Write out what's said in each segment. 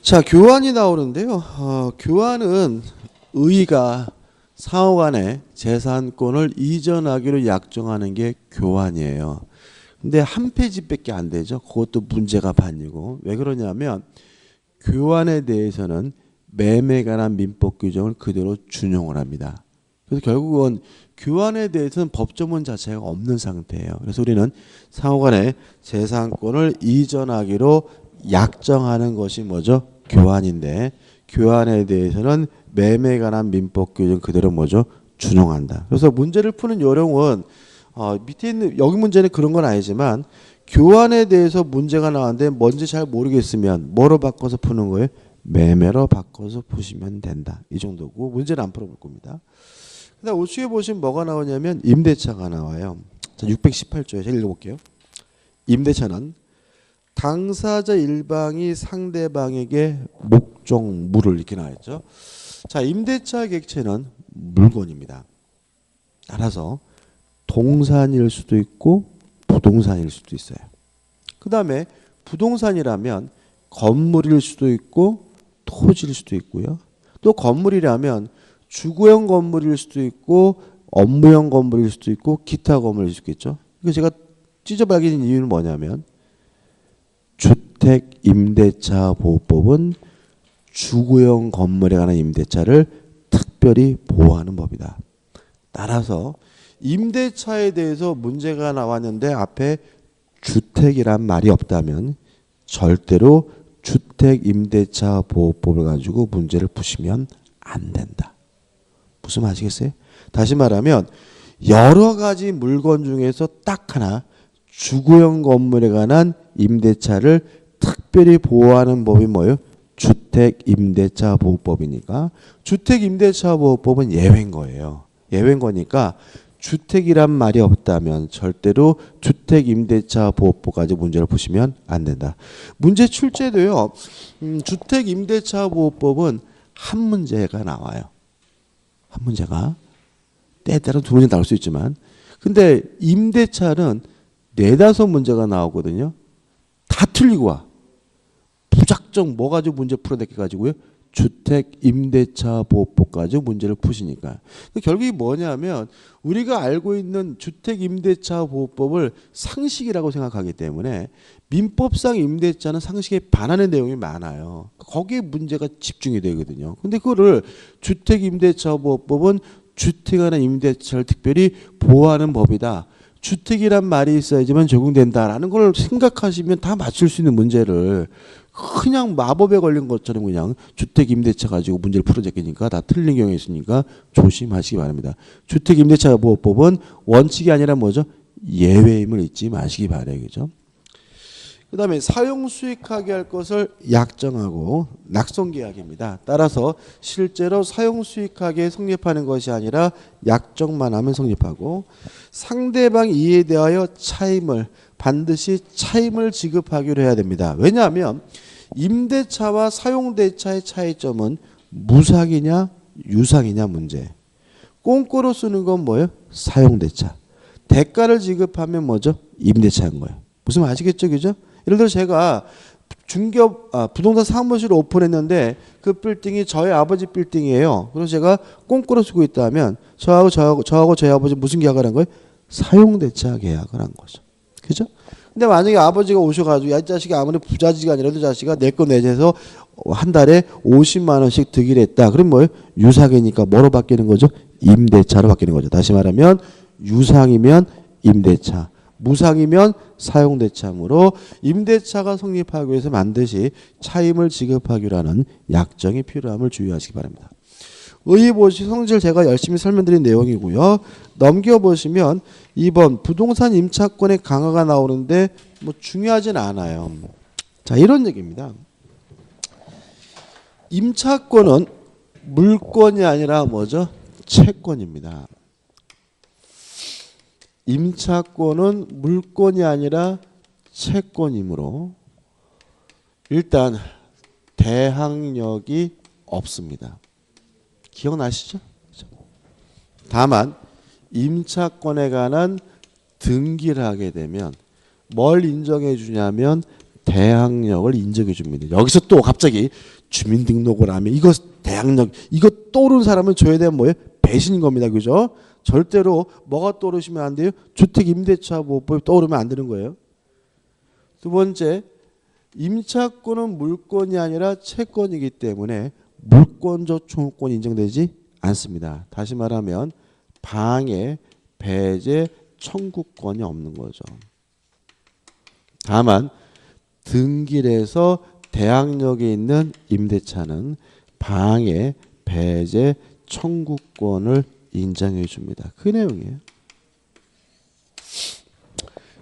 자, 교환이 나오는데요. 교환은 의가 상호간에 재산권을 이전하기로 약정하는 게 교환이에요. 근데 한 페이지밖에 안 되죠. 그것도 문제가 반이고. 왜 그러냐면 교환에 대해서는 매매에 관한 민법 규정을 그대로 준용을 합니다. 그래서 결국은 교환에 대해서는 법조문 자체가 없는 상태예요. 그래서 우리는 상호간에 재산권을 이전하기로 약정하는 것이 뭐죠? 교환인데 교환에 대해서는 매매에 관한 민법 규정 그대로 뭐죠? 준용한다. 그래서 문제를 푸는 요령은 밑에 있는 여기 문제는 그런 건 아니지만 교환에 대해서 문제가 나왔는데 뭔지 잘 모르겠으면 뭐로 바꿔서 푸는 거예요? 매매로 바꿔서 푸시면 된다. 이 정도고 문제는 안 풀어볼 겁니다. 그다음 우측에 보시면 뭐가 나오냐면 임대차가 나와요. 자, 618조에 제가 읽어볼게요. 임대차는 당사자 일방이 상대방에게 목적물을 이렇게 나와있죠. 자, 임대차 객체는 물건입니다. 따라서 동산일 수도 있고 부동산일 수도 있어요. 그 다음에 부동산이라면 건물일 수도 있고 토지일 수도 있고요. 또 건물이라면 주거용 건물일 수도 있고 업무용 건물일 수도 있고 기타 건물일 수도 있겠죠. 이거 제가 찢어박인 이유는 뭐냐면 주택임대차보호법은 주거용 건물에 관한 임대차를 특별히 보호하는 법이다. 따라서 임대차에 대해서 문제가 나왔는데 앞에 주택이란 말이 없다면 절대로 주택임대차보호법을 가지고 문제를 푸시면 안 된다. 무슨 말 아시겠어요? 다시 말하면 여러 가지 물건 중에서 딱 하나 주거용 건물에 관한 임대차를 특별히 보호하는 법이 뭐예요? 주택임대차보호법이니까 주택임대차보호법은 예외인 거예요. 예외인 거니까 주택이란 말이 없다면 절대로 주택임대차보호법까지 문제를 푸시면 안 된다. 문제 출제도요. 주택임대차보호법은 한 문제가 나와요. 한 문제가 때에 따라 두 문제 나올 수 있지만 근데 임대차는 네다섯 문제가 나오거든요. 다 틀리고 와. 무작정 뭐 가지고 문제 풀어내게 가지고요. 주택임대차보호법 가지고 문제를 푸시니까. 결국이 뭐냐면 우리가 알고 있는 주택임대차보호법을 상식이라고 생각하기 때문에 민법상 임대차는 상식에 반하는 내용이 많아요. 거기에 문제가 집중이 되거든요. 근데 그거를 주택임대차보호법은 주택에 관한 임대차를 특별히 보호하는 법이다. 주택이란 말이 있어야지만 적용된다라는 걸 생각하시면 다 맞출 수 있는 문제를 그냥 마법에 걸린 것처럼 그냥 주택임대차 가지고 문제를 풀어제끼니까 다 틀린 경우가 있으니까 조심하시기 바랍니다. 주택임대차보호법은 원칙이 아니라 뭐죠? 예외임을 잊지 마시기 바라요. 그죠? 그 다음에 사용수익하게 할 것을 약정하고 낙손계약입니다. 따라서 실제로 사용수익하게 성립하는 것이 아니라 약정만 하면 성립하고 상대방 이에 대하여 차임을 반드시 차임을 지급하기로 해야 됩니다. 왜냐하면 임대차와 사용대차의 차이점은 무상이냐 유상이냐 문제. 꽁꼬로 쓰는 건 뭐예요? 사용대차. 대가를 지급하면 뭐죠? 임대차인 거예요. 무슨 말 아시겠죠? 그죠? 예를 들어 제가 부동산 사무실을 오픈했는데 그 빌딩이 저희 아버지 빌딩이에요. 그래서 제가 꽁꼬로 쓰고 있다면 저하고 저희 아버지 무슨 계약을 한 거예요? 사용대차 계약을 한 거죠. 그죠? 근데 만약에 아버지가 오셔가지고 야, 이 자식이 아무리 부자지가 아니라도 자식아 내 거 내재해서 한 달에 50만 원씩 득일 했다. 그럼 뭐예요? 유상이니까 뭐로 바뀌는 거죠? 임대차로 바뀌는 거죠. 다시 말하면 유상이면 임대차. 무상이면 사용대차므로 임대차가 성립하기 위해서 반드시 차임을 지급하기로 하는 약정이 필요함을 주의하시기 바랍니다. 의의보시 성질 제가 열심히 설명드린 내용이고요. 넘겨보시면 2번 부동산 임차권의 강화가 나오는데 뭐 중요하진 않아요. 자, 이런 얘기입니다. 임차권은 물권이 아니라 뭐죠? 채권입니다. 임차권은 물권이 아니라 채권이므로 일단 대항력이 없습니다. 기억나시죠? 다만 임차권에 관한 등기를 하게 되면 뭘 인정해 주냐면 대항력을 인정해 줍니다. 여기서 또 갑자기 주민등록을 하면 이거 대항력 이거 떠오르는 사람은 줘야 되는 뭐예요? 배신인 겁니다. 그죠? 절대로 뭐가 떠오르시면 안 돼요? 주택임대차보호법이 떠오르면 안 되는 거예요. 두 번째, 임차권은 물권이 아니라 채권이기 때문에 물권적 청구권이 인정되지 않습니다. 다시 말하면 방해, 배제, 청구권이 없는 거죠. 다만 등기에서 대항력이 있는 임대차는 방해, 배제, 청구권을 인정해 줍니다. 그 내용이에요.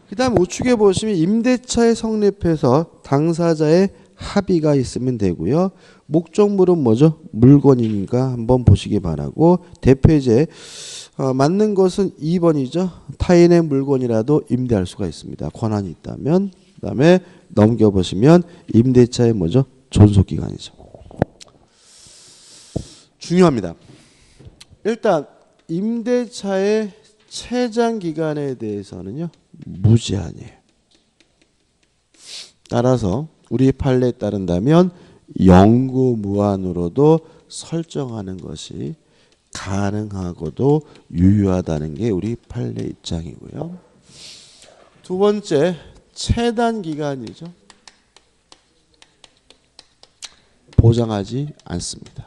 그 다음 우측에 보시면 임대차에 성립해서 당사자의 합의가 있으면 되고요. 목적물은 뭐죠? 물건이니까 한번 보시기 바라고 대표이제 맞는 것은 2번이죠. 타인의 물건이라도 임대할 수가 있습니다. 권한이 있다면. 그 다음에 넘겨보시면 임대차의 뭐죠? 존속기간이죠. 중요합니다. 일단 임대차의 최장기간에 대해서는요. 무제한이에요. 따라서 우리 판례에 따른다면 영구무한으로도 설정하는 것이 가능하고도 유효하다는 게 우리 판례 입장이고요. 두 번째, 최단기간이죠. 보장하지 않습니다.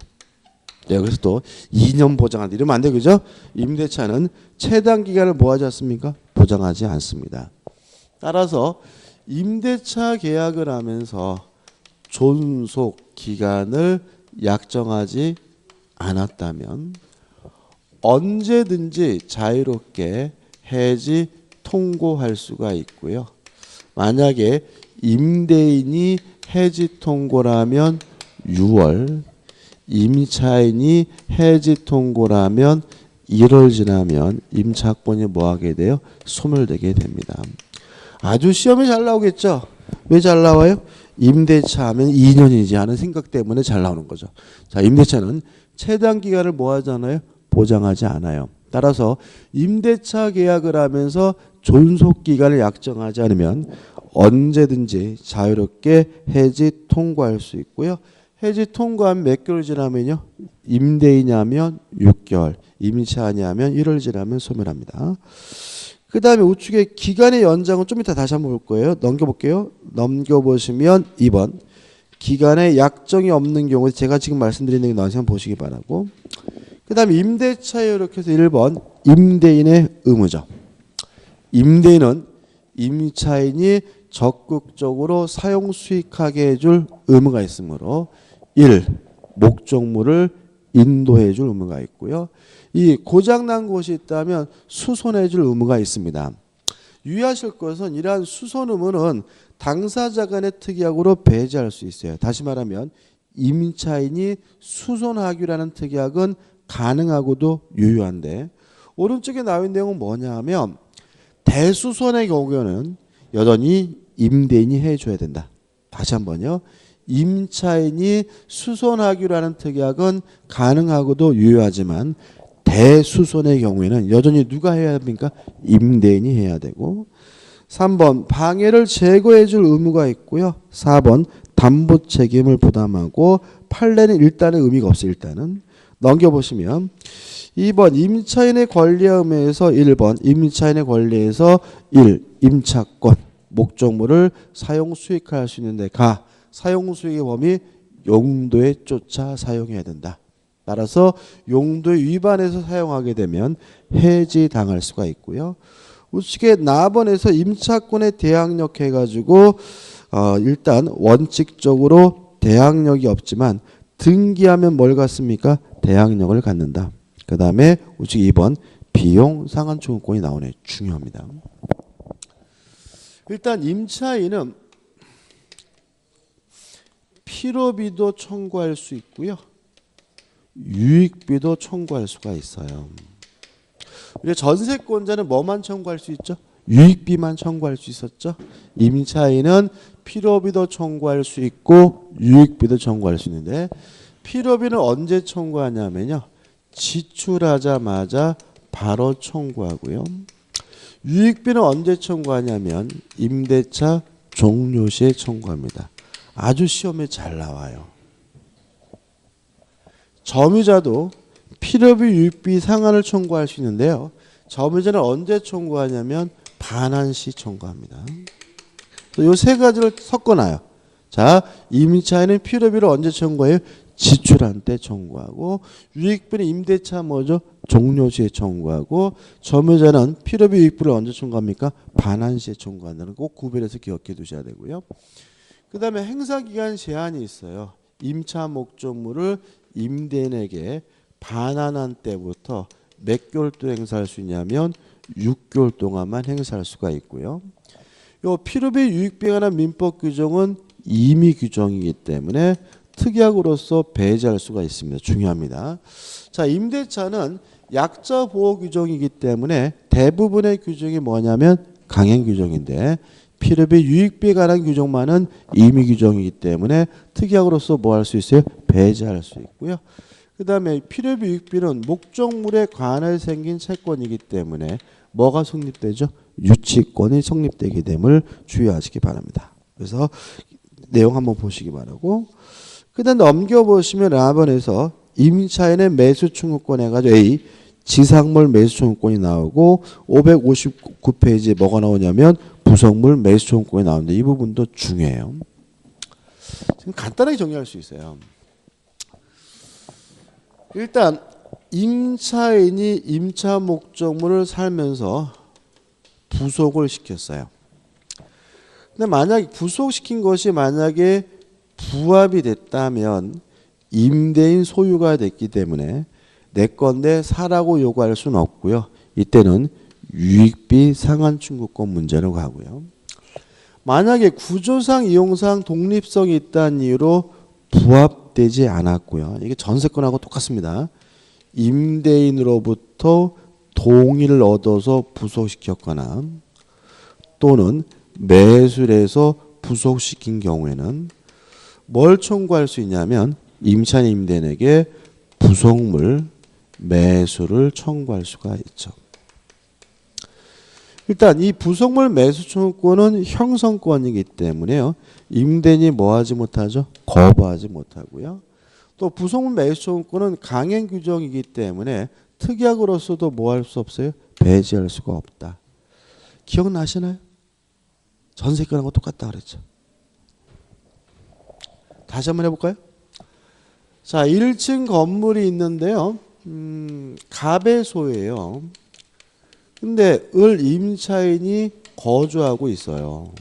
여기서 또 2년 보장한다 이러면 안 돼, 그죠? 임대차는 최단기간을 뭐 하지 않습니까? 보장하지 않습니다. 따라서 임대차 계약을 하면서 존속 기간을 약정하지 않았다면 언제든지 자유롭게 해지 통고할 수가 있고요. 만약에 임대인이 해지 통고라면 6월, 임차인이 해지 통고라면 1월 지나면 임차권이 뭐하게 돼요? 소멸되게 됩니다. 아주 시험에 잘 나오겠죠? 왜 잘 나와요? 임대차 하면 2년이지 하는 생각 때문에 잘 나오는 거죠. 자, 임대차는 최단 기간을 뭐 하잖아요? 보장하지 않아요. 따라서 임대차 계약을 하면서 존속 기간을 약정하지 않으면 언제든지 자유롭게 해지 통고할 수 있고요. 해지 통고하면 몇 개월 지나면요? 임대인이냐면 6개월, 임차인이냐면 1월 지나면 소멸합니다. 그 다음에 우측에 기간의 연장은 좀 이따 다시 한번 볼 거예요. 넘겨볼게요. 넘겨보시면 2번. 기간에 약정이 없는 경우에 제가 지금 말씀드리는 게 나와서 한번 보시기 바라고. 그 다음에 임대차에 이렇게 해서 1번. 임대인의 의무죠. 임대인은 임차인이 적극적으로 사용 수익하게 해줄 의무가 있으므로 1. 목적물을 인도해 줄 의무가 있고요. 이 고장난 곳이 있다면 수선해 줄 의무가 있습니다. 유의하실 것은 이러한 수선 의무는 당사자 간의 특약으로 배제할 수 있어요. 다시 말하면 임차인이 수선하기라는 특약은 가능하고도 유효한데 오른쪽에 나와 있는 내용은 뭐냐 하면 대수선의 경우에는 여전히 임대인이 해줘야 된다. 다시 한번요. 임차인이 수선하기로 하는 특약은 가능하고도 유효하지만 대수선의 경우에는 여전히 누가 해야 합니까? 임대인이 해야 되고 3번 방해를 제거해 줄 의무가 있고요. 4번 담보 책임을 부담하고 판례는 일단은 의미가 없어요. 일단은 넘겨보시면 2번 임차인의 권리에 의해서 1번 임차인의 권리에서 1. 임차권 목적물을 사용 수익할 수 있는데 가 사용 수익의 범위 용도에 쫓아 사용해야 된다. 따라서 용도에 위반해서 사용하게 되면 해지당할 수가 있고요. 우측에 나번에서 임차권에 대항력 해가지고 일단 원칙적으로 대항력이 없지만 등기하면 뭘 갖습니까? 대항력을 갖는다. 그 다음에 우측 2번 비용 상환 청구권이 나오네. 중요합니다. 일단 임차인은 필요비도 청구할 수 있고요. 유익비도 청구할 수가 있어요. 우리 전세권자는 뭐만 청구할 수 있죠? 유익비만 청구할 수 있었죠. 임차인은 필요비도 청구할 수 있고 유익비도 청구할 수 있는데 필요비는 언제 청구하냐면요. 지출하자마자 바로 청구하고요. 유익비는 언제 청구하냐면 임대차 종료시에 청구합니다. 아주 시험에 잘 나와요. 점유자도 필요비 유익비 상한을 청구할 수 있는데요. 점유자는 언제 청구하냐면 반환시 청구합니다. 이 세 가지를 섞어놔요. 자, 임차인은 필요비를 언제 청구해요? 지출한 때 청구하고, 유익비는 임대차 뭐죠? 종료시에 청구하고, 점유자는 필요비 유익비를 언제 청구합니까? 반환시에 청구한다는 거 꼭 구별해서 기억해 두셔야 되고요. 그 다음에 행사기간 제한이 있어요. 임차 목적물을 임대인에게 반환한 때부터 몇 개월 동안 행사할 수 있냐면 6개월 동안만 행사할 수가 있고요. 요 필요비 유익비에 관한 민법 규정은 임의 규정이기 때문에 특약으로서 배제할 수가 있습니다. 중요합니다. 자, 임대차는 약자 보호 규정이기 때문에 대부분의 규정이 뭐냐면 강행 규정인데, 필요비 유익비에 관한 규정만은 임의 규정이기 때문에 특약으로서 뭐 할 수 있어요? 배제할 수 있고요. 그 다음에 필요비 유익비는 목적물에 관해 생긴 채권이기 때문에 뭐가 성립되죠? 유치권이 성립되게 됨을 주의하시기 바랍니다. 그래서 내용 한번 보시기 바라고, 그 다음 넘겨보시면 라번에서 임차인의 매수 청구권 해가지고 A 지상물 매수 청구권이 나오고, 559페이지에 뭐가 나오냐면 부속물 매수 청구권이 나오는데, 이 부분도 중요해요. 지금 간단하게 정리할 수 있어요. 일단 임차인이 임차 목적물을 살면서 부속을 시켰어요. 근데 만약 부속시킨 것이 만약에 부합이 됐다면 임대인 소유가 됐기 때문에 내 건데 사라고 요구할 수는 없고요. 이때는 유익비 상한 청구권 문제로 가고요. 만약에 구조상 이용상 독립성이 있다는 이유로 부합되지 않았고요. 이게 전세권하고 똑같습니다. 임대인으로부터 동의를 얻어서 부속시켰거나 또는 매수해서 부속시킨 경우에는 뭘 청구할 수 있냐면 임차인 임대인에게 부속물 매수를 청구할 수가 있죠. 일단 이 부속물 매수 청구권은 형성권이기 때문에요. 임대인이 뭐하지 못하죠? 거부하지 못하고요. 또 부속물 매수 청구권은 강행 규정이기 때문에 특약으로서도 뭐 할 수 없어요? 배제할 수가 없다. 기억나시나요? 전세권하고 똑같다 그랬죠. 다시 한번 해볼까요? 자, 1층 건물이 있는데요. 갑의 소유예요. 근데 을 임차인이 거주하고 있어요.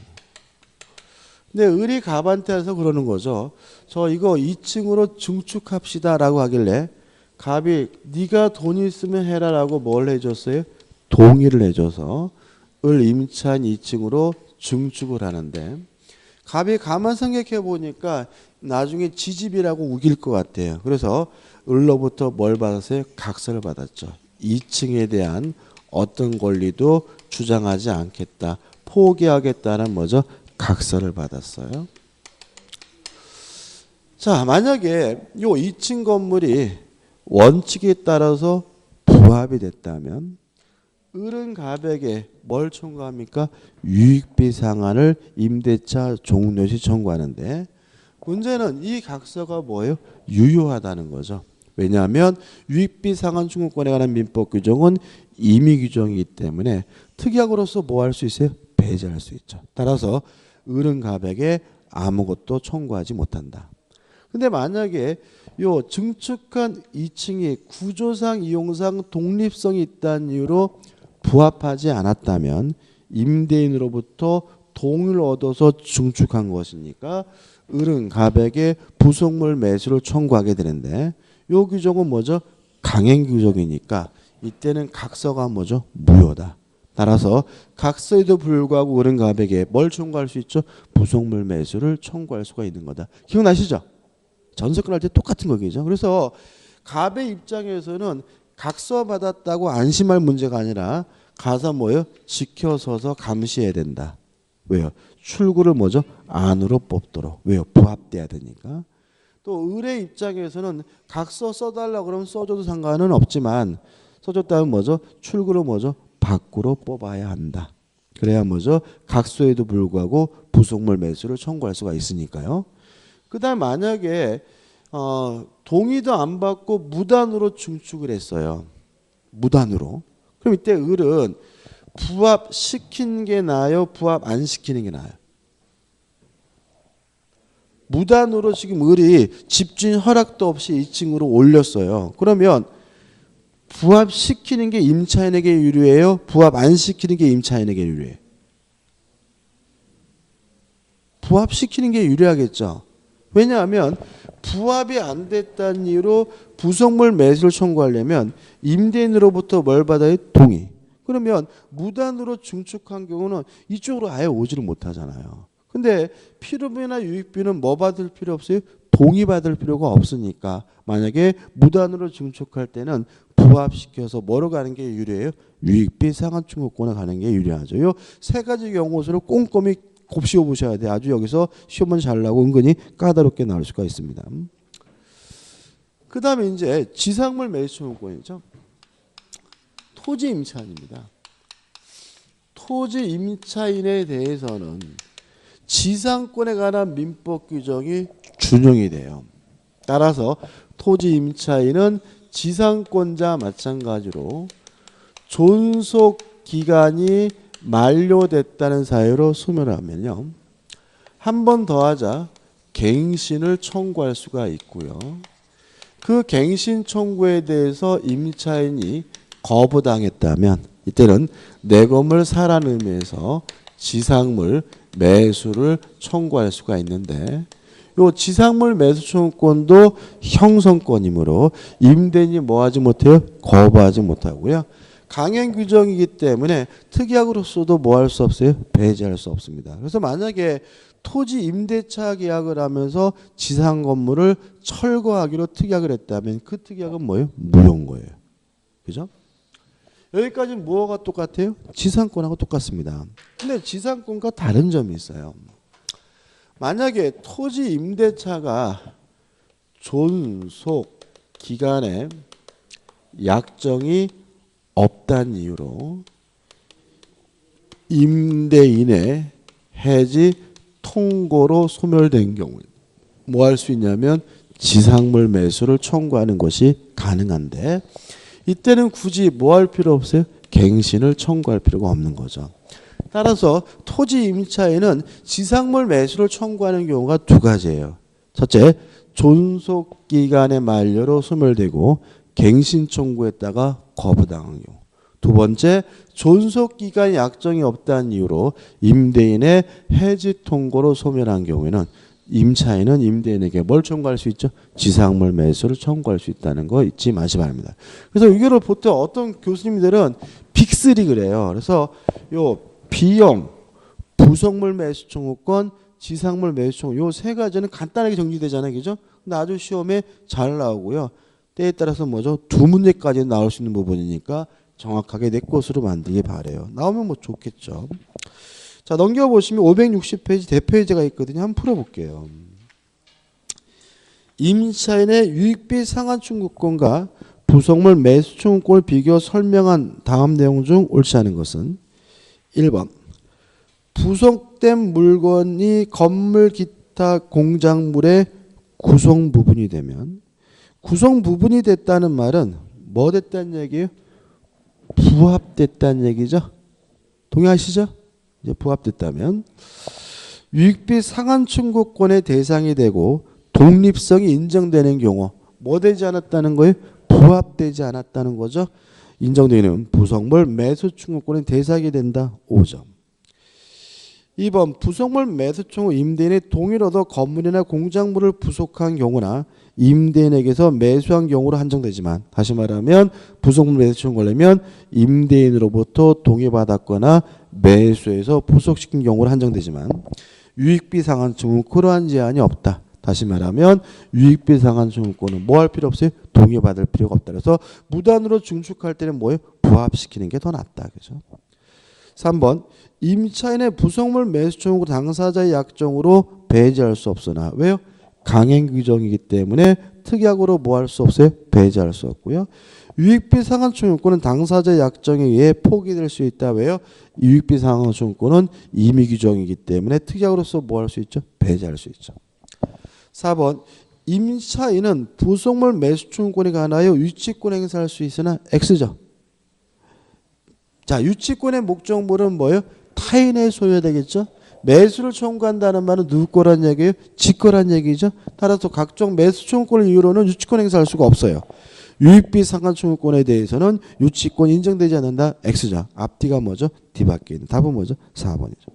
근데 을이 갑한테 해서 그러는 거죠. 저 이거 2층으로 증축합시다 라고 하길래 갑이 네가 돈 있으면 해라 라고 뭘 해줬어요? 동의를 해줘서 을 임차인 2층으로 증축을 하는데, 갑이 가만 생각해 보니까 나중에 지집이라고 우길 것 같아요. 그래서 을로부터 뭘 받았어요? 각서를 받았죠. 2층에 대한 어떤 권리도 주장하지 않겠다, 포기하겠다는 뭐죠? 각서를 받았어요. 자, 만약에 요 2층 건물이 원칙에 따라서 부합이 됐다면 을은 갑에게 뭘 청구합니까? 유익비 상한을 임대차 종료시 청구하는데, 문제는 이 각서가 뭐예요? 유효하다는 거죠. 왜냐하면 유익비 상한 청구권에 관한 민법 규정은 임의 규정이기 때문에 특약으로서 뭐 할 수 있어요? 배제할 수 있죠. 따라서 을은 갑에게 아무것도 청구하지 못한다. 근데 만약에 요 증축한 2층이 구조상 이용상 독립성이 있다는 이유로 부합하지 않았다면 임대인으로부터 동의를 얻어서 증축한 것이니까 을은 갑에게 부속물 매수를 청구하게 되는데, 요 규정은 뭐죠? 강행 규정이니까 이때는 각서가 뭐죠? 무효다. 따라서 각서에도 불구하고 을은 갑에게 뭘 청구할 수 있죠? 부속물 매수를 청구할 수가 있는 거다. 기억나시죠? 전세권 할 때 똑같은 거겠죠. 그래서 갑의 입장에서는 각서 받았다고 안심할 문제가 아니라 가서 뭐요? 지켜서서 감시해야 된다. 왜요? 출구를 뭐죠? 안으로 뽑도록. 왜요? 부합돼야 되니까. 또 을의 입장에서는 각서 써달라고 그러면 써줘도 상관은 없지만 써줬다면 뭐죠? 출구를 뭐죠? 밖으로 뽑아야 한다. 그래야 뭐죠? 각소에도 불구하고 부속물 매수를 청구할 수가 있으니까요. 그다음 만약에 동의도 안 받고 무단으로 증축을 했어요. 무단으로. 그럼 이때 을은 부합시키는 게 나아요? 부합 안 시키는 게 나아요? 무단으로 지금 을이 집주인 허락도 없이 2층으로 올렸어요. 그러면 부합시키는 게 임차인에게 유리해요? 부합 안 시키는 게 임차인에게 유리해요? 부합시키는 게 유리하겠죠. 왜냐하면 부합이 안 됐다는 이유로 부속물 매수를 청구하려면 임대인으로부터 뭘 받아야 동의. 그러면 무단으로 증축한 경우는 이쪽으로 아예 오지를 못하잖아요. 근데 피로비나 유익비는 뭐 받을 필요 없어요? 동의 받을 필요가 없으니까 만약에 무단으로 증축할 때는 부합시켜서 뭐로 가는 게 유리해요? 유익비 상환청구권에 가는 게 유리하죠. 이 세 가지 경우수를 꼼꼼히 곱씹어 보셔야 돼요. 아주 여기서 시험은 잘 나오고 은근히 까다롭게 나올 수가 있습니다. 그 다음에 이제 지상물 매수 청구권이죠. 토지 임차인입니다. 토지 임차인에 대해서는 지상권에 관한 민법 규정이 준용이 돼요. 따라서 토지 임차인은 지상권자 마찬가지로 존속 기간이 만료됐다는 사유로 소멸하면요. 한 번 더 하자 갱신을 청구할 수가 있고요. 그 갱신 청구에 대해서 임차인이 거부당했다면 이때는 내 건물 사라는 의미에서 지상물 매수를 청구할 수가 있는데 요 지상물 매수 청구권도 형성권이므로 임대인이 뭐하지 못해요? 거부하지 못하고요. 강행 규정이기 때문에 특약으로서도 뭐 할 수 없어요? 배제할 수 없습니다. 그래서 만약에 토지 임대차 계약을 하면서 지상 건물을 철거하기로 특약을 했다면 그 특약은 뭐예요? 무효인 거예요. 그죠? 여기까지는 뭐가 똑같아요? 지상권하고 똑같습니다. 근데 지상권과 다른 점이 있어요. 만약에 토지 임대차가 존속 기간에 약정이 없다는 이유로 임대인의 해지 통고로 소멸된 경우에 뭐 할 수 있냐면 지상물 매수를 청구하는 것이 가능한데 이때는 굳이 뭐 할 필요 없어요? 갱신을 청구할 필요가 없는 거죠. 따라서 토지 임차인은 지상물 매수를 청구하는 경우가 두 가지예요. 첫째, 존속 기간의 만료로 소멸되고 갱신 청구했다가 거부당한 경우. 두 번째, 존속 기간 약정이 없다는 이유로 임대인의 해지 통고로 소멸한 경우에는 임차인은 임대인에게 뭘 청구할 수 있죠? 지상물 매수를 청구할 수 있다는 거 잊지 마시 바랍니다. 그래서 이거를 보통 어떤 교수님들은 빅3 그래요. 그래서 요 비용, 부속물 매수 청구권, 지상물 매수 청구 요 세 가지는 간단하게 정리되잖아요. 그죠? 근데 아주 시험에 잘 나오고요. 때에 따라서 뭐죠? 두 문제까지 나올 수 있는 부분이니까 정확하게 내 것으로 만들기 바래요. 나오면 뭐 좋겠죠. 자, 넘겨보시면 560페이지 대표예제가 있거든요. 한번 풀어볼게요. 임차인의 유익비 상환 청구권과 부속물 매수 청구권을 비교 설명한 다음 내용 중 옳지 않은 것은 1번 부속된 물건이 건물 기타 공작물의 구성 부분이 되면 구성 부분이 됐다는 말은 뭐 됐다는 얘기예요? 부합됐다는 얘기죠. 동의하시죠? 이제 부합됐다면 유익비 상환 청구권의 대상이 되고 독립성이 인정되는 경우 뭐 되지 않았다는 거예요? 부합되지 않았다는 거죠. 인정되는 부속물 매수 청구권의 대상이 된다. 5점. 2번 부속물 매수 청구 임대인의 동의를 얻어 건물이나 공작물을 부속한 경우나 임대인에게서 매수한 경우로 한정되지만 다시 말하면 부속물 매수 청구하려면 임대인으로부터 동의받았거나 매수해서 부속시킨 경우로 한정되지만 유익비 상환 청구 그러한 제한이 없다. 다시 말하면 유익비 상환 청구권은 뭐 할 필요 없어요? 동의받을 필요가 없다. 그래서 무단으로 증축할 때는 뭐예요? 부합시키는 게 더 낫다. 그죠? 3번 임차인의 부속물 매수 청구 당사자의 약정으로 배제할 수 없으나 왜요? 강행 규정이기 때문에 특약으로 뭐 할 수 없어요? 배제할 수 없고요. 유익비 상환 청구권은 당사자 약정에 의해 포기될 수 있다. 왜요? 유익비 상환 청구권은 임의 규정이기 때문에 특약으로서 뭐 할 수 있죠? 배제할 수 있죠. 4번 임차인은 부속물 매수 청구권에 관하여 유치권 행사할 수 있으나 X죠. 자, 유치권의 목적물은 뭐예요? 타인의 소유가 되겠죠. 매수를 청구한다는 말은 누구 거란 얘기예요? 지 거란 얘기죠. 따라서 각종 매수 청구권을 이유로는 유치권 행사할 수가 없어요. 유익비 상환 청구권에 대해서는 유치권 인정되지 않는다. X죠. 앞뒤가 뭐죠? 뒤바뀌어 있는 답은 뭐죠? 4번이죠.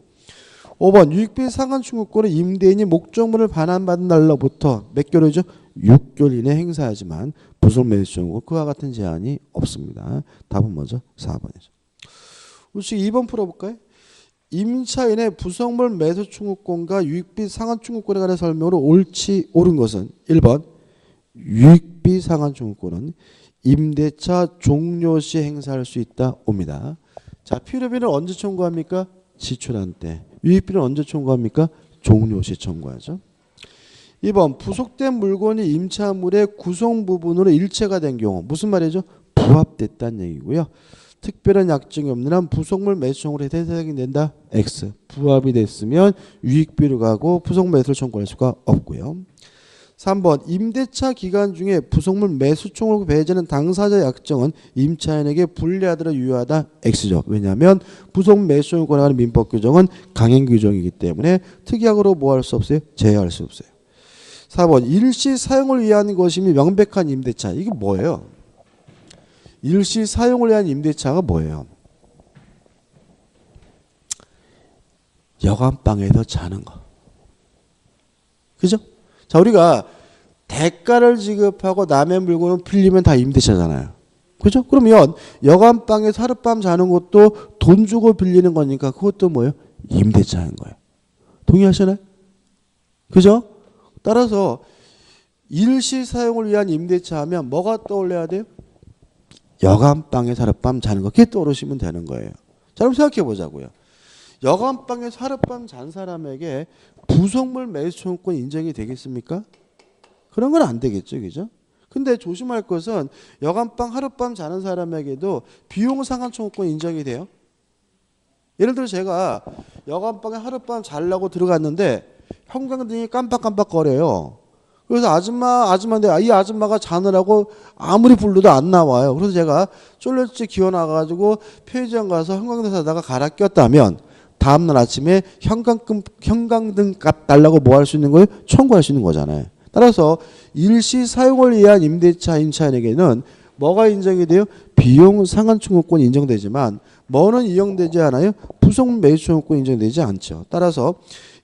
5번 유익비 상환 청구권은 임대인이 목적물을 반환받은 날로부터 몇 개월이죠? 6개월 이내 행사하지만 부속 매수 청구 그와 같은 제한이 없습니다. 답은 뭐죠? 4번이죠. 우측 2번 풀어볼까요? 임차인의 부속물 매수 청구권과 유익비 상환 청구권에 관한 설명으로 옳지 옳은 것은 1번 유익비 상환 청구권은 임대차 종료 시 행사할 수 있다 옵니다. 자, 필요비는 언제 청구합니까? 지출한 때. 유익비는 언제 청구합니까? 종료 시 청구하죠. 2번 부속된 물건이 임차물의 구성 부분으로 일체가 된 경우 무슨 말이죠? 부합됐다는 얘기고요. 특별한 약정이 없는 한 부속물 매수 청구로 대상이 된다. X. 부합이 됐으면 유익비로 가고 부속 매수를 청구할 수가 없고요. 3번 임대차 기간 중에 부속물 매수 청구로 배제하는 당사자 약정은 임차인에게 불리하더라 유효하다. X죠. 왜냐하면 부속 매수 청구에 관한 민법 규정은 강행 규정이기 때문에 특약으로 뭐 할 수 없어요? 제외할 수 없어요. 4번 일시 사용을 위한 것이며 명백한 임대차. 이게 뭐예요? 일시 사용을 위한 임대차가 뭐예요? 여관방에서 자는 거. 그죠? 자, 우리가 대가를 지급하고 남의 물건을 빌리면 다 임대차잖아요. 그죠? 그러면 여관방에서 하룻밤 자는 것도 돈 주고 빌리는 거니까 그것도 뭐예요? 임대차인 거예요. 동의하시나요? 그죠? 따라서 일시 사용을 위한 임대차 하면 뭐가 떠올려야 돼요? 여관방에서 하룻밤 자는 거. 그게 떠오르시면 되는 거예요. 자, 그럼 생각해 보자고요. 여관방에서 하룻밤 잔 사람에게 부속물 매수 청구권 인정이 되겠습니까? 그런 건 안 되겠죠. 그죠? 근데 조심할 것은 여관방 하룻밤 자는 사람에게도 비용 상환 청구권 인정이 돼요. 예를 들어 제가 여관방에 하룻밤 자려고 들어갔는데 형광등이 깜빡깜빡거려요. 그래서 아줌마인데 이 아줌마가 자느라고 아무리 불러도 안 나와요. 그래서 제가 쫄렸지 기어 나가지고 편의점 가서 형광등 사다가 갈아 꼈다면 다음날 아침에 형광등 값 달라고 뭐 할 수 있는 거예요? 청구할 수 있는 거잖아요. 따라서 일시 사용을 위한 임대차 임차인에게는 뭐가 인정이 돼요? 비용 상환 청구권이 인정되지만 뭐는 인정되지 않아요? 부속 매수 청구권 인정되지 않죠. 따라서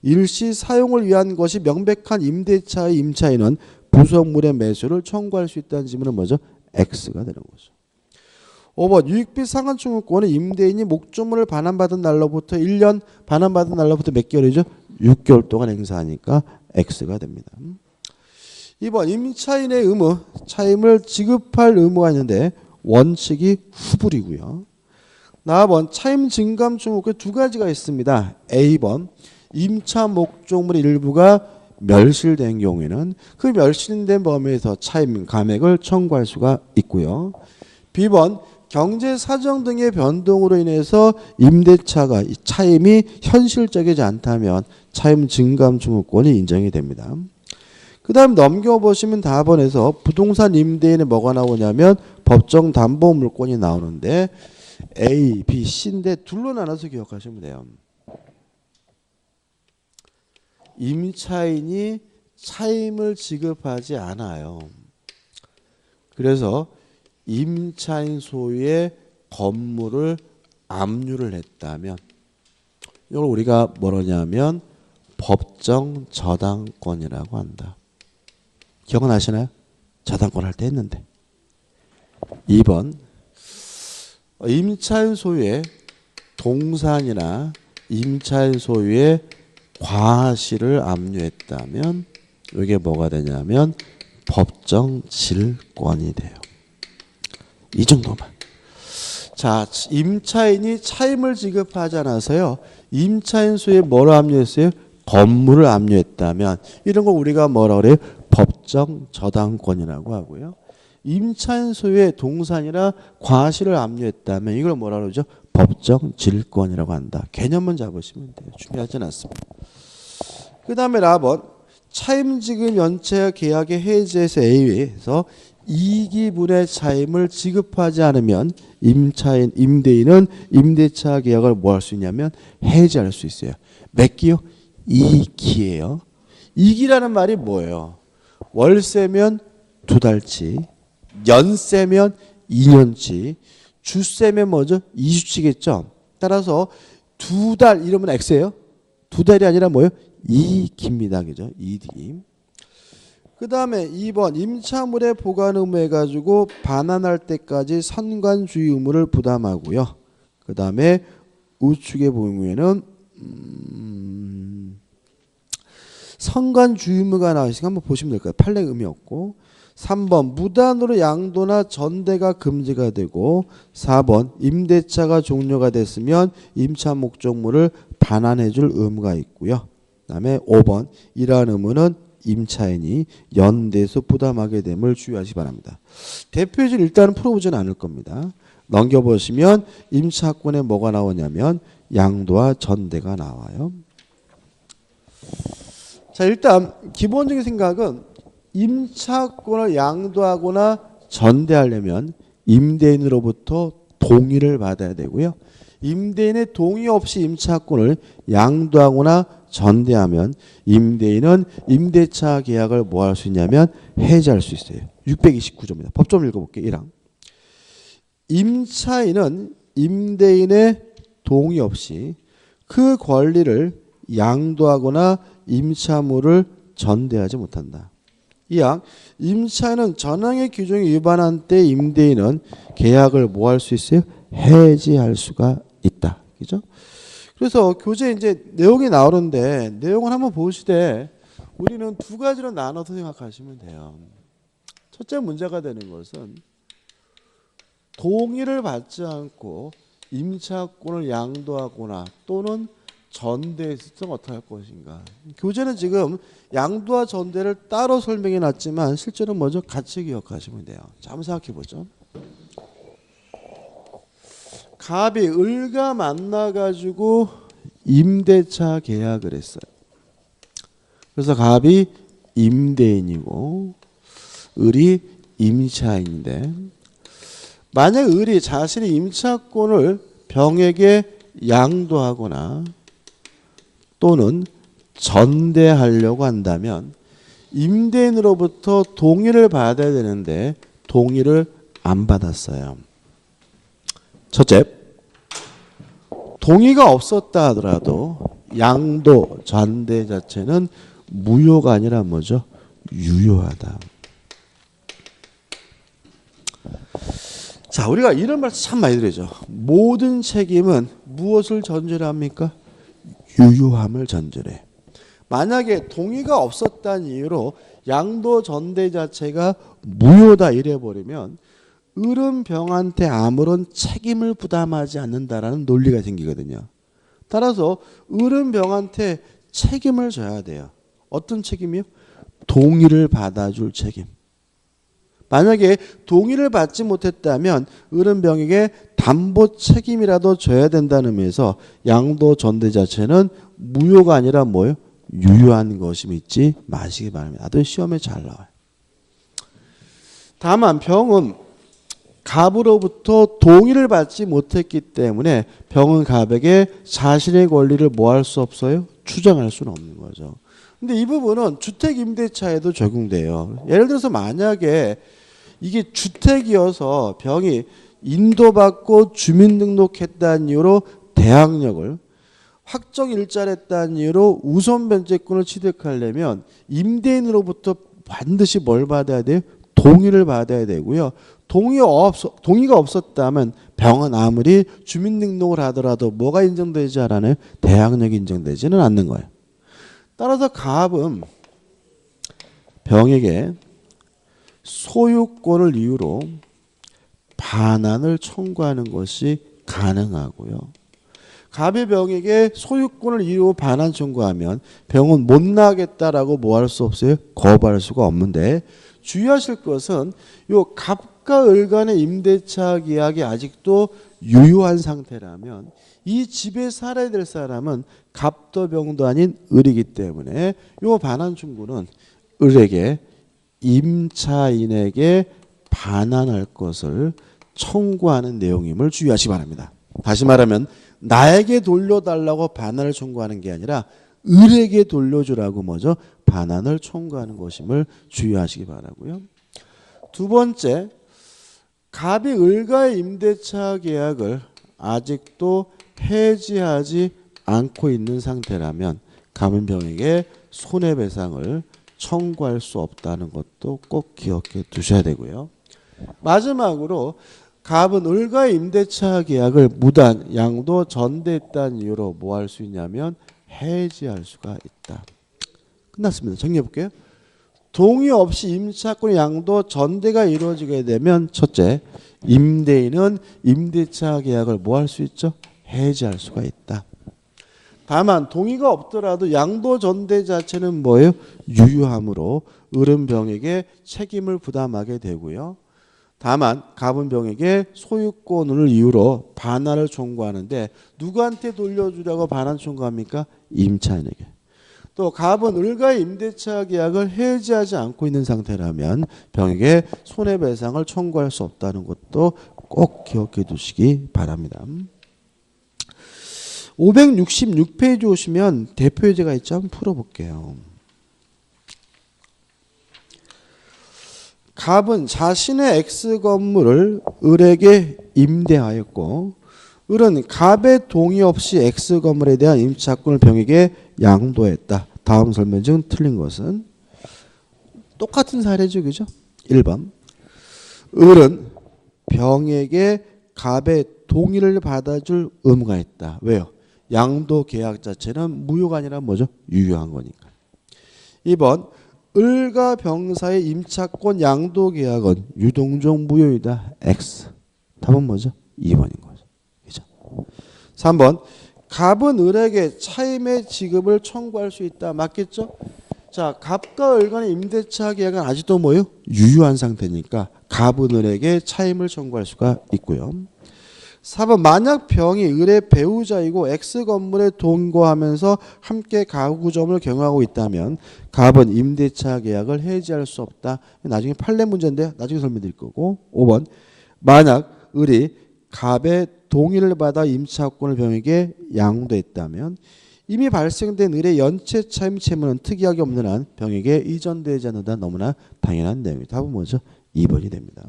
일시 사용을 위한 것이 명백한 임대차의 임차인은 부속물의 매수를 청구할 수 있다는 질문은 뭐죠? X가 되는 거죠. 5번 유익비 상환 청구권은 임대인이 목적물을 반환받은 날로부터 1년 반환받은 날로부터 몇 개월이죠? 6개월 동안 행사하니까 X가 됩니다. 2번 임차인의 의무 차임을 지급할 의무가 있는데 원칙이 후불이고요. 4번 차임 증감 청구권 두 가지가 있습니다. A번 임차 목적물의 일부가 멸실된 경우에는 그 멸실된 범위에서 차임 감액을 청구할 수가 있고요. B번 경제 사정 등의 변동으로 인해서 임대차가 차임이 현실적이지 않다면 차임 증감 청구권이 인정이 됩니다. 그 다음 넘겨보시면 다번에서 부동산 임대인에 뭐가 나오냐면 법정 담보 물권이 나오는데 A, B, C인데 둘로 나눠서 기억하시면 돼요. 임차인이 차임을 지급하지 않아요. 그래서 임차인 소유의 건물을 압류를 했다면 이걸 우리가 뭐라냐면 법정 저당권이라고 한다. 기억나시나요? 저당권 할 때 했는데. 2번 임차인 소유의 동산이나 임차인 소유의 과실을 압류했다면 이게 뭐가 되냐면 법정 질권이 돼요. 이 정도만. 자, 임차인이 차임을 지급하지 않아서요. 임차인 소유에 뭐를 압류했어요? 건물을 압류했다면 이런 거 우리가 뭐라 그래요? 법정 저당권이라고 하고요. 임차인 소유의 동산이나 과실을 압류했다면 이걸 뭐라 그러죠? 법정 질권이라고 한다. 개념만 잡으시면 돼요. 중요하진 않습니다. 그 다음에 라번 차임지급 연체 계약의 해지에서 A에서 이기분의 차임을 지급하지 않으면 임대인은 임대차 계약을 뭐 할 수 있냐면 해지할 수 있어요. 몇 기요? 2기예요. 2기라는 말이 뭐예요? 월세면 2달치, 연세면 2년치, 주세면 뭐죠? 2주치겠죠. 따라서 2달 이러면 X예요. 2달이 아니라 뭐예요? 2기입니다. 그죠? 2기. 그 다음에 2번 임차물의 보관 의무 해가지고 반환할 때까지 선관주의 의무를 부담하고요. 그 다음에 우측에 보면은 선관주의 의무가 나와있으니까 한번 보시면 될 거예요. 판례 의미 없고. 3번 무단으로 양도나 전대가 금지가 되고 4번 임대차가 종료가 됐으면 임차 목적물을 반환해 줄 의무가 있고요. 그 다음에 5번 이러한 의무는 임차인이 연대에서 부담하게 됨을 주의하시기 바랍니다. 대표적으로 일단은 풀어보지는 않을 겁니다. 넘겨보시면 임차권에 뭐가 나오냐면 양도와 전대가 나와요. 자, 일단 기본적인 생각은 임차권을 양도하거나 전대하려면 임대인으로부터 동의를 받아야 되고요. 임대인의 동의 없이 임차권을 양도하거나 전대하면 임대인은 임대차 계약을 뭐 할 수 있냐면 해지할 수 있어요. 629조입니다. 법 좀 읽어볼게요. 1항. 임차인은 임대인의 동의 없이 그 권리를 양도하거나 임차물을 전대하지 못한다. 2항. 임차인은 전항의 규정에 위반한 때 임대인은 계약을 뭐 할 수 있어요? 해지할 수가 있다. 그죠? 그래서 교재 이제 내용이 나오는데 내용을 한번 보시되 우리는 두 가지로 나눠서 생각하시면 돼요. 첫째 문제가 되는 것은 동의를 받지 않고 임차권을 양도하거나 또는 전대했을 때 어떻게 할 것인가. 교재는 지금 양도와 전대를 따로 설명해 놨지만 실제로는 먼저 같이 기억하시면 돼요. 자, 한번 생각해 보죠. 갑이 을과 만나가지고 임대차 계약을 했어요. 그래서 갑이 임대인이고 을이 임차인인데 만약 을이 자신의 임차권을 병에게 양도하거나 또는 전대하려고 한다면 임대인으로부터 동의를 받아야 되는데 동의를 안 받았어요. 첫째, 동의가 없었다 하더라도 양도, 전대 자체는 무효가 아니라 뭐죠? 유효하다. 자, 우리가 이런 말 참 많이 들으죠. 모든 책임은 무엇을 전제로 합니까? 유효함을 전제로 해. 만약에 동의가 없었다는 이유로 양도 전대 자체가 무효다 이래버리면 을은 병한테 아무런 책임을 부담하지 않는다라는 논리가 생기거든요. 따라서 을은 병한테 책임을 져야 돼요. 어떤 책임이요? 동의를 받아줄 책임. 만약에 동의를 받지 못했다면 을은 병에게 담보 책임이라도 져야 된다는 의미에서 양도 전대 자체는 무효가 아니라 뭐예요? 유효한 것이 믿지 마시기 바랍니다. 아주 시험에 잘 나와요. 다만 병은 갑으로부터 동의를 받지 못했기 때문에 병은 갑에게 자신의 권리를 뭐 할 수 없어요? 주장할 수는 없는 거죠. 근데 이 부분은 주택임대차에도 적용돼요. 예를 들어서 만약에 이게 주택이어서 병이 인도받고 주민등록했다는 이유로 대항력을 확정 일자를 했다는 이유로 우선 변제권을 취득하려면 임대인으로부터 반드시 뭘 받아야 돼요? 동의를 받아야 되고요. 동의가 없었다면 병은 아무리 주민등록을 하더라도 뭐가 인정되지 않아요? 대항력이 인정되지는 않는 거예요. 따라서 갑은 병에게 소유권을 이유로 반환을 청구하는 것이 가능하고요. 갑이 병에게 소유권을 이루고 반환 청구하면 병은 못 나가겠다라고 뭐 할 수 없어요? 거부할 수가 없는데 주의하실 것은 요 갑과 을 간의 임대차 계약이 아직도 유효한 상태라면 이 집에 살아야 될 사람은 갑도 병도 아닌 을이기 때문에 요 반환 청구는 을에게 임차인에게 반환할 것을 청구하는 내용임을 주의하시기 바랍니다. 다시 말하면 나에게 돌려달라고 반환을 청구하는 게 아니라 을에게 돌려주라고 뭐죠? 반환을 청구하는 것임을 주의하시기 바라고요. 두 번째, 갑이 을과의 임대차 계약을 아직도 해지하지 않고 있는 상태라면 갑은 병에게 손해배상을 청구할 수 없다는 것도 꼭 기억해 두셔야 되고요. 마지막으로 갑은 을과의 임대차 계약을 무단, 양도, 전대했다는 이유로 뭐 할 수 있냐면 해지할 수가 있다. 끝났습니다. 정리해 볼게요. 동의 없이 임차권, 양도, 전대가 이루어지게 되면 첫째, 임대인은 임대차 계약을 뭐 할 수 있죠? 해지할 수가 있다. 다만 동의가 없더라도 양도 전대 자체는 뭐예요? 유효하므로 을은 병에게 책임을 부담하게 되고요. 다만 갑은 병에게 소유권을 이유로 반환을 청구하는데 누구한테 돌려주려고 반환 청구합니까? 임차인에게. 또 갑은 을과의 임대차 계약을 해지하지 않고 있는 상태라면 병에게 손해배상을 청구할 수 없다는 것도 꼭 기억해 두시기 바랍니다. 566페이지 오시면 대표 예제가 있죠. 한번 풀어볼게요. 갑은 자신의 X 건물을 을에게 임대하였고 을은 갑의 동의 없이 X 건물에 대한 임차권을 병에게 양도했다. 다음 설명 중 틀린 것은 똑같은 사례죠. 그죠? 1번 을은 병에게 갑의 동의를 받아줄 의무가 있다. 왜요? 양도 계약 자체는 무효가 아니라 뭐죠? 유효한 거니까. 2번 을과 병 사이 임차권 양도 계약은 유동적 무효이다. X. 답은 뭐죠? 2번인 거죠. 그죠? 3번 갑은 을에게 차임의 지급을 청구할 수 있다. 맞겠죠? 자, 갑과 을 간의 임대차 계약은 아직도 뭐예요? 유효한 상태니까 갑은 을에게 차임을 청구할 수가 있고요. 4번 만약 병이 을의 배우자이고 X 건물에 동거하면서 함께 가구점을 경영하고 있다면 갑은 임대차 계약을 해지할 수 없다. 나중에 판례 문제인데 나중에 설명드릴 거고. 5번 만약 을이 갑의 동의를 받아 임차권을 병에게 양도했다면 이미 발생된 을의 연체 차임 채무는 특이하게 없는 한 병에게 이전되지 않는다. 너무나 당연한 내용이다. 답은 뭐죠? 2번이 됩니다.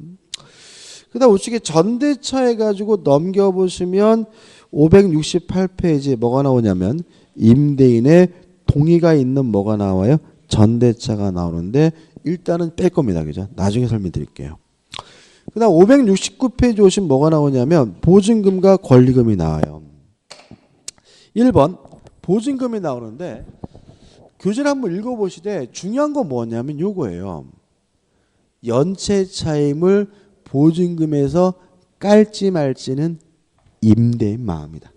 그 다음 우측에 전대차 해가지고 넘겨보시면 568페이지에 뭐가 나오냐면 임대인의 동의가 있는 뭐가 나와요? 전대차가 나오는데 일단은 뺄 겁니다. 그죠? 나중에 설명드릴게요. 그 다음 569페이지 오시면 뭐가 나오냐면 보증금과 권리금이 나와요. 1번 보증금이 나오는데 교재를 한번 읽어보시되 중요한 건 뭐냐면 요거예요. 연체 차임을 보증금에서 깔지 말지는 임대인 마음이다.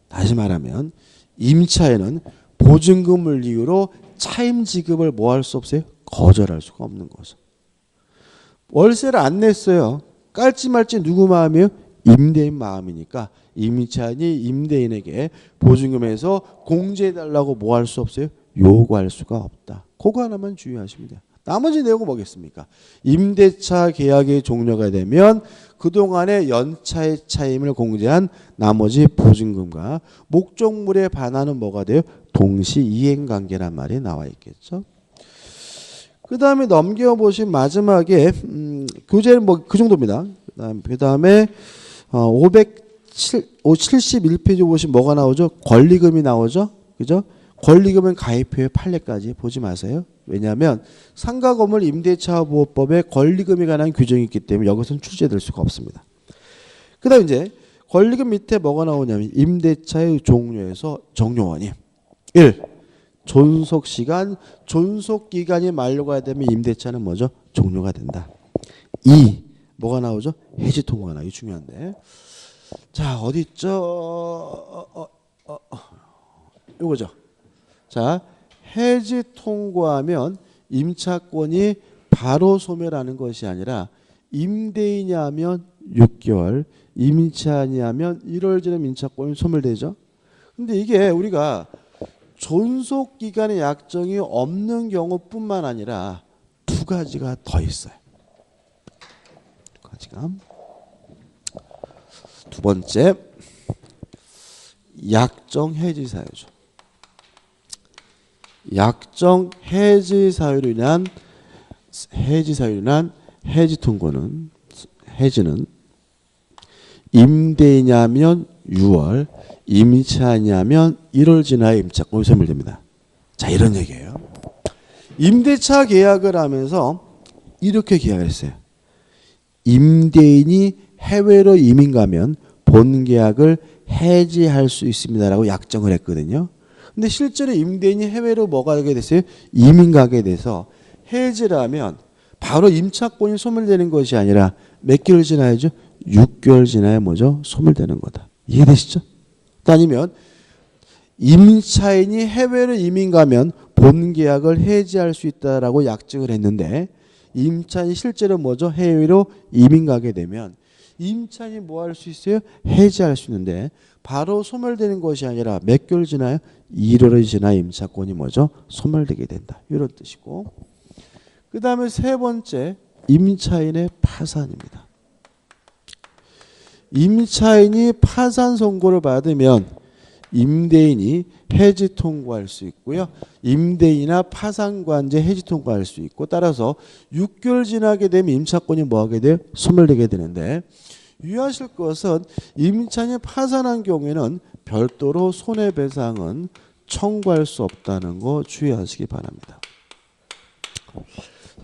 다시 말하면 임차인은 보증금을 이유로 차임 지급을 뭐 할 수 없어요? 거절할 수가 없는 거죠. 월세를 안 냈어요. 깔지 말지 누구 마음이에요? 임대인 마음이니까 임차인이 임대인에게 보증금에서 공제해달라고 뭐 할 수 없어요? 요구할 수가 없다. 그거 하나만 주의하시면 돼요. 나머지 내용은 뭐겠습니까? 임대차 계약이 종료가 되면 그동안의 연차의 차임을 공제한 나머지 보증금과 목적물에 반하는 뭐가 돼요? 동시 이행관계란 말이 나와 있겠죠. 그 다음에 넘겨보신 마지막에 교재는 뭐 그 정도입니다. 그 다음에 571페이지 보시면 뭐가 나오죠? 권리금이 나오죠. 그죠? 권리금은 가입표의 판례까지 보지 마세요. 왜냐하면 상가 건물 임대차 보호법에 권리금에 관한 규정이 있기 때문에 여기서는 출제될 수가 없습니다. 그 다음 이제 권리금 밑에 뭐가 나오냐면 임대차의 종료에서 종료원이 1. 존속시간, 존속기간이 만료가 되면 임대차는 뭐죠? 종료가 된다. 2. 뭐가 나오죠? 해지 통보가 나오죠. 이게 중요한데 자, 어디 있죠? 요거죠. 자, 해지 통고하면 임차권이 바로 소멸하는 것이 아니라 임대인이 하면 6개월, 임차인이 하면 1월 전에 임차권이 소멸되죠. 근데 이게 우리가 존속 기간의 약정이 없는 경우뿐만 아니라 두 가지가 더 있어요. 두 가지가. 두 번째, 약정 해지 사유죠. 약정 해지 사유로 인한 해지 통고는 해지는 임대인이냐면 6월, 임차인이냐면 1월 지나야 임차권이 소멸됩니다. 자, 이런 얘기예요. 임대차 계약을 하면서 이렇게 계약을 했어요. 임대인이 해외로 이민 가면 본 계약을 해지할 수 있습니다라고 약정을 했거든요. 근데 실제로 임대인이 해외로 뭐 가게 됐어요? 이민 가게 돼서 해지를 하면 바로 임차권이 소멸되는 것이 아니라 몇 개월 지나야죠? 6개월 지나야 뭐죠? 소멸되는 거다. 이해되시죠? 아니면 임차인이 해외로 이민 가면 본 계약을 해지할 수 있다라고 약정을 했는데 임차인이 실제로 뭐죠? 해외로 이민 가게 되면 임차인이 뭐 할 수 있어요? 해지할 수 있는데 바로 소멸되는 것이 아니라 몇 개월 지나요? 1월이 지나 임차권이 뭐죠? 소멸되게 된다. 이런 뜻이고, 그 다음에 세 번째, 임차인의 파산입니다. 임차인이 파산 선고를 받으면 임대인이 해지 통고할 수 있고요. 임대인이나 파산관제 해지 통고할 수 있고, 따라서 6개월 지나게 되면 임차권이 뭐하게 돼요? 소멸되게 되는데, 유의하실 것은 임차인이 파산한 경우에는 별도로 손해배상은 청구할 수 없다는 거 주의하시기 바랍니다.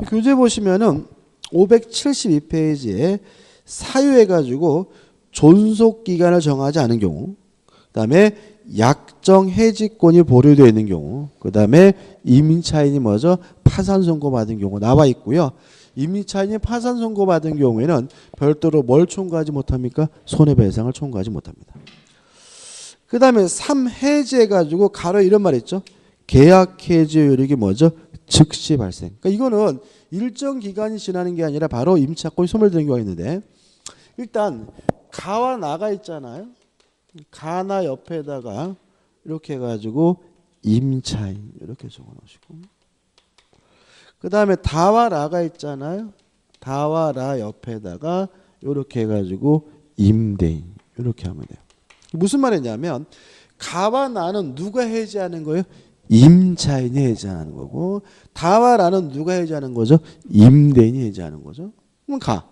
교재 보시면은 572페이지에 사유해가지고 존속 기간을 정하지 않은 경우, 그 다음에 약정 해지권이 보류되어 있는 경우, 그 다음에 임차인이 뭐죠? 파산 선고받은 경우 나와 있고요. 임차인이 파산 선고받은 경우에는 별도로 뭘 청구하지 못합니까? 손해배상을 청구하지 못합니다. 그 다음에 3해지해가지고 가로 이런 말 있죠? 계약 해지 효력이 뭐죠? 즉시 발생. 그러니까 이거는 일정 기간이 지나는 게 아니라 바로 임차권이 소멸되는 경우가 있는데, 일단 가와 나가 있잖아요. 가나 옆에다가 이렇게 해가지고 임차인 이렇게 적어 놓으시고, 그 다음에 다와 라가 있잖아요. 다와 라 옆에다가 이렇게 해가지고 임대인 이렇게 하면 돼요. 무슨 말이냐면 가와 나는 누가 해지하는 거예요? 임차인이 해지하는 거고, 다와 라는 누가 해지하는 거죠? 임대인이 해지하는 거죠. 그럼 가.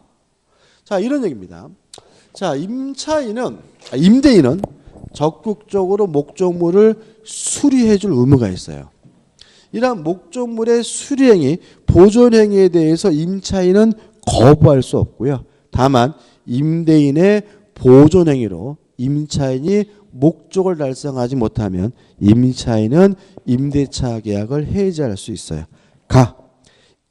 자, 이런 얘기입니다. 자, 임대인은 적극적으로 목적물을 수리해 줄 의무가 있어요. 이러한 목적물의 수리행위, 보존행위에 대해서 임차인은 거부할 수 없고요. 다만 임대인의 보존행위로 임차인이 목적을 달성하지 못하면 임차인은 임대차 계약을 해지할 수 있어요.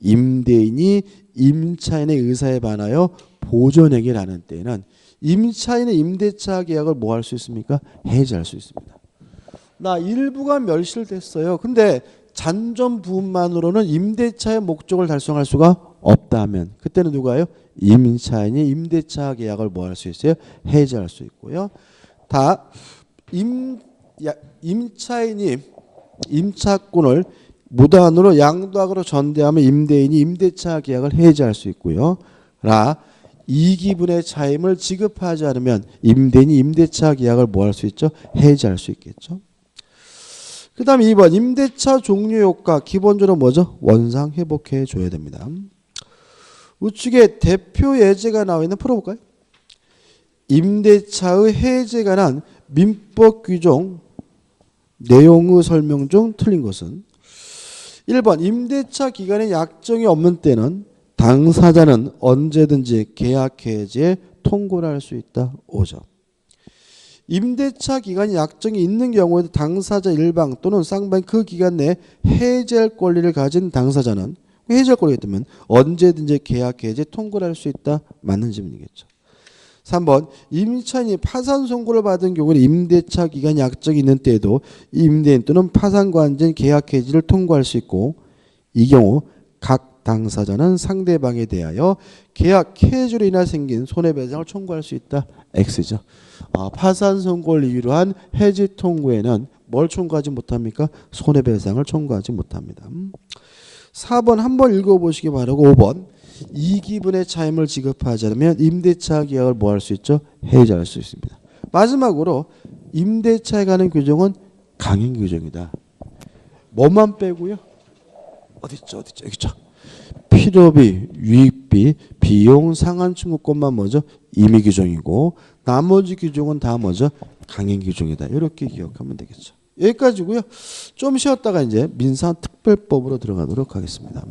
임대인이 임차인의 의사에 반하여 보존행위를 하는 때에는 임차인의 임대차 계약을 뭐 할 수 있습니까? 해지할 수 있습니다. 나 일부가 멸실됐어요. 근데 잔존 부분만으로는 임대차의 목적을 달성할 수가 없다면 그때는 누가요? 임차인이 임대차 계약을 뭐 할 수 있어요? 해지할 수 있고요. 임차인이 임차권을 무단으로 양도하거나 전대하면 임대인이 임대차 계약을 해지할 수 있고요. 이기분의 차임을 지급하지 않으면 임대인이 임대차 계약을 뭐 할 수 있죠? 해지할 수 있겠죠. 그 다음에 2번 임대차 종료 효과 기본적으로 뭐죠? 원상 회복해 줘야 됩니다. 우측에 대표 예제가 나와 있는 풀어볼까요? 임대차의 해지에 관한 민법 규정 내용의 설명 중 틀린 것은 1번 임대차 기간에 약정이 없는 때는 당사자는 언제든지 계약 해지에 통고를 할 수 있다. 5점. 임대차 기간이 약정이 있는 경우에도 당사자 일방 또는 쌍방이 그 기간 내에 해지할 권리를 가진 당사자는 해지할 권리가 있다면 언제든지 계약 해지에 통고를 할 수 있다. 맞는 질문이겠죠. 3번 임차인이 파산 선고를 받은 경우는 임대차 기간이 약정이 있는 때에도 임대인 또는 파산관계인 계약 해지를 통고할 수 있고 이 경우 각 당사자는 상대방에 대하여 계약 해지로 인해 생긴 손해배상을 청구할 수 있다. X죠. 파산 선고를 이유로 한 해지 통고에는 뭘 청구하지 못합니까? 손해배상을 청구하지 못합니다. 4번 한번 읽어보시기 바라고 5번 이기분의 차임을 지급하지 않으면 임대차 계약을 뭐 할 수 있죠? 해지할 수 있습니다. 마지막으로 임대차에 관한 규정은 강행 규정이다. 뭐만 빼고요? 어딨죠? 여기 있죠. 필요비, 유익비, 비용 상한 청구권만 뭐죠? 임의 규정이고 나머지 규정은 다 뭐죠? 강행 규정이다. 이렇게 기억하면 되겠죠. 여기까지고요. 좀 쉬었다가 이제 민사특별법으로 들어가도록 하겠습니다.